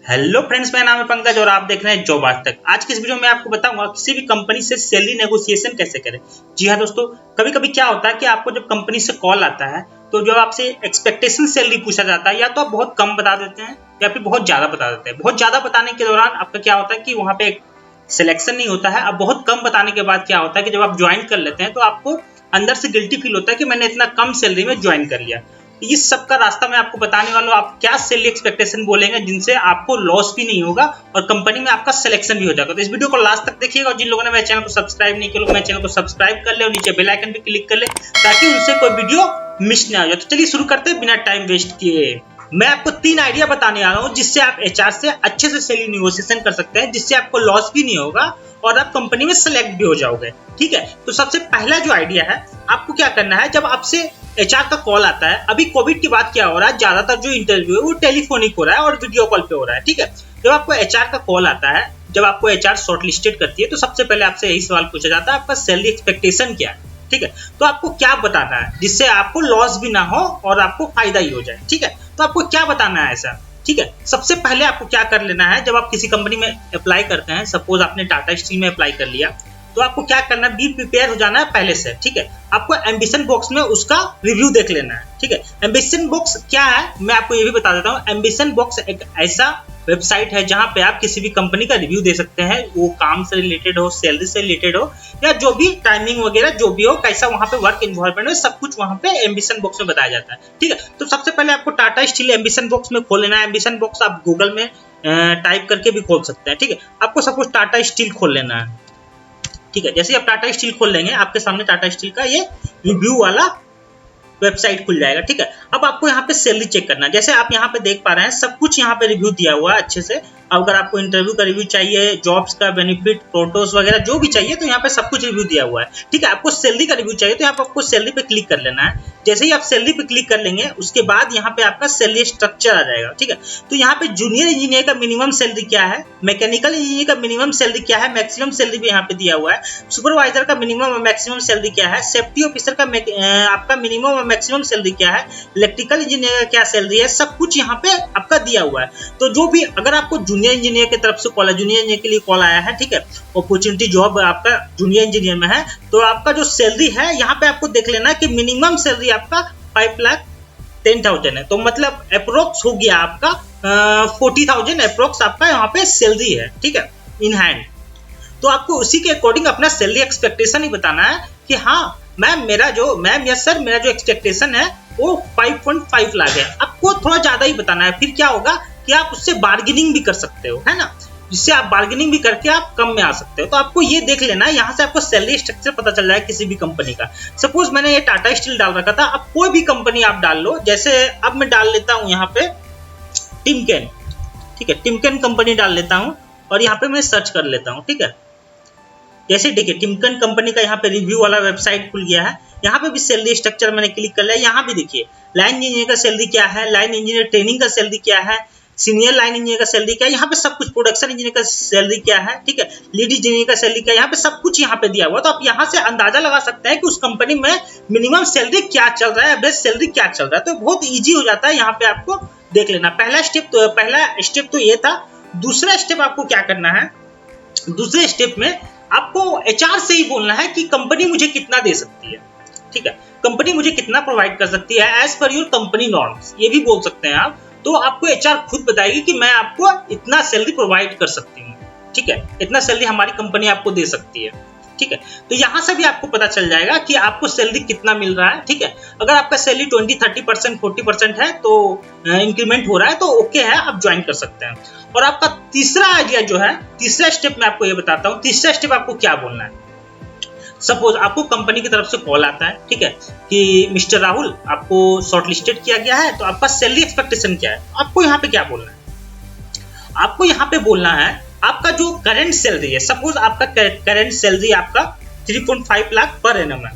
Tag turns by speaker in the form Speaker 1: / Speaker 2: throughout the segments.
Speaker 1: Hello friends, मेरा नाम है पंकज और आप देख रहे हैं जॉब आज तक। आज की इस वीडियो में आपको बताऊंगा किसी भी कंपनी से सैलरी नेगोशिएशन कैसे करें। जी हाँ दोस्तों, कभी कभी क्या होता है कि आपको जब कंपनी से कॉल आता है तो जो आपसे एक्सपेक्टेशन सैलरी पूछा जाता है, या तो आप बहुत कम बता देते हैं या फिर बहुत ज्यादा बता देते हैं। बहुत ज्यादा बताने के दौरान आपका क्या होता है कि वहां पे सिलेक्शन नहीं होता है। अब बहुत कम बताने के बाद क्या होता है कि जब आप ज्वाइन कर लेते हैं तो आपको अंदर से गिल्टी फील होता है कि मैंने इतना कम सैलरी में ज्वाइन कर लिया। इस सब का रास्ता मैं आपको बताने वाला हूँ। आप क्या सैलरी एक्सपेक्टेशन बोलेंगे जिनसे आपको लॉस भी नहीं होगा और कंपनी में आपका सिलेक्शन भी हो जाएगा। तो इस वीडियो को लास्ट तक देखिएगा और जिन लोगों ने मेरे चैनल को सब्सक्राइब नहीं किया, मेरे चैनल को सब्सक्राइब कर ले और नीचे बेल आइकन पे क्लिक कर ले ताकि उनसे कोई वीडियो मिस ना हो जाए। तो चलिए शुरू करते हैं बिना टाइम वेस्ट किए। मैं आपको 3 आइडिया बताने आ रहा हूँ जिससे आप एचआर से अच्छे से सैलरी नेगोशिएशन कर सकते हैं, जिससे आपको लॉस भी नहीं होगा और आप कंपनी में सेलेक्ट भी हो जाओगे। ठीक है, तो सबसे पहला जो आइडिया है, आपको क्या करना है, जब आपसे एचआर का कॉल आता है, अभी कोविड के बाद क्या हो रहा है, ज्यादातर जो इंटरव्यू है वो टेलीफोनिक हो रहा है और वीडियो कॉल पे हो रहा है। ठीक है, जब आपको एचआर का कॉल आता है, जब आपको एचआर शॉर्टलिस्टेड करती है तो सबसे पहले आपसे यही सवाल पूछा जाता है, आपका सैलरी एक्सपेक्टेशन क्या है। ठीक है, तो आपको क्या बताना है जिससे आपको लॉस भी ना हो और आपको फायदा ही हो जाए। ठीक है, तो आपको क्या बताना है ऐसा। ठीक है, सबसे पहले आपको क्या कर लेना है, जब आप किसी कंपनी में अप्लाई करते हैं, सपोज आपने टाटा स्टील में अप्लाई कर लिया, तो आपको क्या करना है, बी प्रिपेयर हो जाना है पहले से। ठीक है, आपको एम्बिशन बॉक्स में उसका रिव्यू देख लेना है। ठीक है, एम्बिशन बॉक्स क्या है मैं आपको ये भी बता देता हूँ। एम्बिशन बॉक्स एक ऐसा वेबसाइट है जहां पे आप किसी भी कंपनी का रिव्यू दे सकते हैं, वो काम से रिलेटेड हो, सैलरी से रिलेटेड हो, या जो भी टाइमिंग वगैरह जो भी हो, कैसा वहां पे वर्क इन्वायरमेंट हो, सब कुछ वहां पे एम्बिशन बॉक्स में बताया जाता है। ठीक है, तो सबसे पहले आपको टाटा स्टील एम्बिशन बॉक्स में खोल लेना है। एम्बिशन बॉक्स आप गूगल में टाइप करके भी खोल सकते हैं। ठीक है, आपको सपोज टाटा स्टील खोल लेना है। ठीक है, जैसे ही आप टाटा स्टील खोल लेंगे आपके सामने टाटा स्टील का ये रिव्यू वाला वेबसाइट खुल जाएगा। ठीक है, अब आपको यहाँ पे सैलरी चेक करना है। जैसे आप यहाँ पे देख पा रहे हैं सब कुछ यहाँ पे रिव्यू दिया हुआ है अच्छे से। अगर आपको इंटरव्यू का रिव्यू चाहिए, जॉब्स का बेनिफिट, फोटोज वगैरह जो भी चाहिए तो यहाँ पे सब कुछ रिव्यू दिया हुआ है। ठीक है, आपको सैलरी का रिव्यू चाहिए तो यहाँ पे आपको सैलरी पे क्लिक कर लेना है। जैसे ही आप सैलरी पे क्लिक कर लेंगे उसके बाद यहाँ पे आपका सैलरी स्ट्रक्चर आ जाएगा। ठीक है, तो यहाँ पे जूनियर इंजीनियर का मिनिमम सैलरी क्या है, मैकेनिकल इंजीनियर का मिनिमम सैलरी क्या है, मैक्सिमम सैलरी भी यहाँ पे दिया हुआ है, सुपरवाइजर का मिनिमम और मैक्सिमम सैलरी क्या है, सेफ्टी ऑफिसर का आपका मिनिमम और मैक्सिमम सैलरी क्या है, इलेक्ट्रिकल इंजीनियर का क्या सैलरी है, सब कुछ यहाँ पे आपका दिया हुआ है। तो जो भी अगर आपको जूनियर इंजीनियर की तरफ से कॉल है, जूनियर इंजीनियर के लिए कॉल आया है, ठीक है, अपॉर्चुनिटी जॉब आपका जूनियर इंजीनियर में है, तो आपका जो सैलरी है यहाँ पे आपको देख लेना है कि मिनिमम सैलरी आपका 5,10,000 है। तो मतलब अप्रोक्स हो गया आपका 40,000 अप्रोक्स आपका यहाँ पे सैलरी है। ठीक है, इन हैंड। तो आपको उसी के अकॉर्डिंग अपना सैलरी एक्सपेक्टेशन ही बताना है कि हाँ मैम यस सर मेरा जो एक्सपेक्टेशन है वो 5.5 लाख है। आपको थोड़ा ज्यादा ही बताना है। फिर क्या होगा कि आप उससे बार्गेनिंग भी कर सकते हो, है ना, जिससे आप बार्गेनिंग भी करके आप कम में आ सकते हो। तो आपको ये देख लेना है, यहाँ से आपको सैलरी स्ट्रक्चर पता चल जाए किसी भी कंपनी का। सपोज मैंने ये टाटा स्टील डाल रखा था, अब कोई भी कंपनी आप डाल लो। जैसे अब मैं डाल लेता हूँ यहाँ पे टिमकेन। ठीक है, टिमकेन कंपनी डाल लेता हूँ और यहाँ पे मैं सर्च कर लेता हूँ। ठीक है, जैसे देखिए टिमकेन कंपनी का यहाँ पे रिव्यू वाला वेबसाइट खुल गया है। यहाँ पे भी सैलरी स्ट्रक्चर मैंने क्लिक कर लिया। यहाँ भी देखिए लाइन इंजीनियर का सैलरी क्या है, लाइन इंजीनियर ट्रेनिंग का सैलरी क्या है, सीनियर लाइन इंजीनियर का सैलरी क्या है, यहाँ पे सब कुछ, प्रोडक्शन इंजीनियर का सैलरी क्या है, ठीक है, लीड इंजीनियर का सैलरी क्या है, यहाँ पे सब कुछ यहाँ पे दिया हुआ। तो आप यहाँ से अंदाजा लगा सकते हैं कि उस कंपनी में मिनिमम सैलरी क्या चल रहा है, एवरेज सैलरी क्या चल रहा है। तो बहुत ईजी हो जाता है, यहाँ पे आपको देख लेना। पहला स्टेप तो ये था। दूसरा स्टेप आपको क्या करना है, दूसरे स्टेप में आपको एचआर से ही बोलना है कि कंपनी मुझे कितना दे सकती है। ठीक है, कंपनी मुझे कितना प्रोवाइड कर सकती है as per your company norms, ये भी बोल सकते हैं आप। तो आपको एचआर खुद बताएगी कि मैं आपको इतना सैलरी प्रोवाइड कर सकती हूँ। ठीक है, इतना सैलरी हमारी कंपनी आपको दे सकती है। ठीक है, तो यहाँ से भी आपको पता चल जाएगा कि आपको सैलरी कितना मिल रहा है। ठीक है, अगर आपका सैलरी 20, 30%, 40% है तो इंक्रीमेंट हो रहा है तो ओके है, आप ज्वाइन कर सकते हैं। और आपका तीसरा आइडिया जो है, तीसरा स्टेप मैं आपको ये बताता हूँ। तीसरा स्टेप आपको क्या बोलना है। सपोज आपको कंपनी की तरफ से कॉल आता है, ठीक है, कि मिस्टर राहुल आपको शॉर्टलिस्टेड किया गया है, तो आपका सैलरी एक्सपेक्टेशन क्या है। आपको यहाँ पे क्या बोलना है, आपको यहाँ पे बोलना है आपका जो करंट सैलरी है। सपोज आपका करंट सैलरी आपका 3.5 लाख पर एनम है।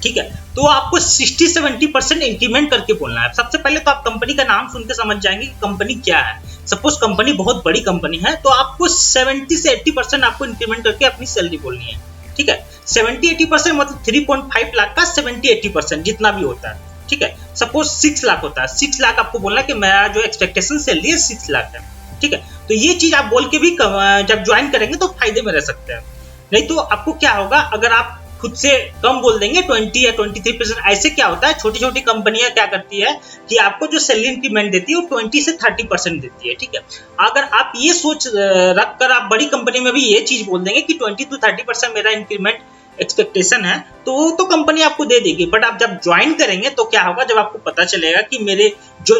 Speaker 1: ठीक है, तो आपको 60-70% इंक्रीमेंट करके बोलना है। सबसे पहले तो आप कंपनी का नाम सुन के समझ जाएंगे कि कंपनी क्या है। सपोज कंपनी बहुत बड़ी कंपनी है तो आपको 70 से 80% आपको इंक्रीमेंट करके अपनी सैलरी बोलनी है। ठीक है, 70-80% मतलब 3.5 लाख का 70-80% जितना भी होता है। ठीक है, सपोज 6 लाख होता है, 6 लाख आपको बोलना है कि मेरा जो एक्सपेक्टेशन सैलरी है 6 लाख है। ठीक है। तो ये चीज आप बोल के भी जब ज्वाइन करेंगे तो फायदे में रह सकते हैं। नहीं तो आपको क्या होगा, अगर आप खुद से कम बोल देंगे 20 या 23%, ऐसे क्या होता है, छोटी छोटी कंपनियां क्या करती है कि आपको जो सैलरी इंक्रीमेंट देती है वो 20 से 30% देती है, ठीक है। अगर आप ये सोच रखकर आप बड़ी कंपनी में भी ये चीज बोल देंगे कि 20 to 30% मेरा इंक्रीमेंट एक्सपेक्टेशन है, तो कंपनी आपको दे देगी। बट आप जब ज्वाइन करेंगे तो क्या होगा, जब आपको पता चलेगा कि मेरे जो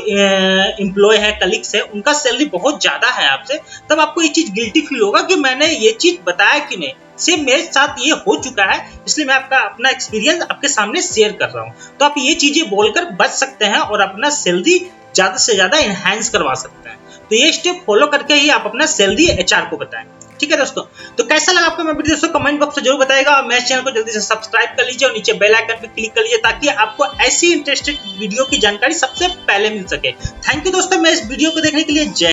Speaker 1: एम्प्लॉय है, कलीग्स है, उनका सैलरी बहुत ज्यादा है आपसे, तब आपको ये चीज गिल्टी फील होगा कि मैंने ये चीज बताया कि नहीं, सेम मेरे साथ ये हो चुका है, इसलिए मैं अपना एक्सपीरियंस आपके सामने शेयर कर रहा हूँ। तो आप ये चीजें बोलकर बच सकते हैं और अपना सैलरी ज्यादा से ज्यादा एनहांस करवा सकते हैं। तो ये स्टेप फॉलो करके ही आप अपना सैलरी एचआर को बताएं, ठीक है दोस्तों। तो कैसा लगा आपको मेरा वीडियो दोस्तों, कमेंट बॉक्स में जरूर बताएगा। और मेरे चैनल को जल्दी से सब्सक्राइब कर लीजिए और नीचे बेल आइकन पे क्लिक कर लीजिए ताकि आपको ऐसी इंटरेस्टेड वीडियो की जानकारी सबसे पहले मिल सके। थैंक यू दोस्तों, मैं इस वीडियो को देखने के लिए। जय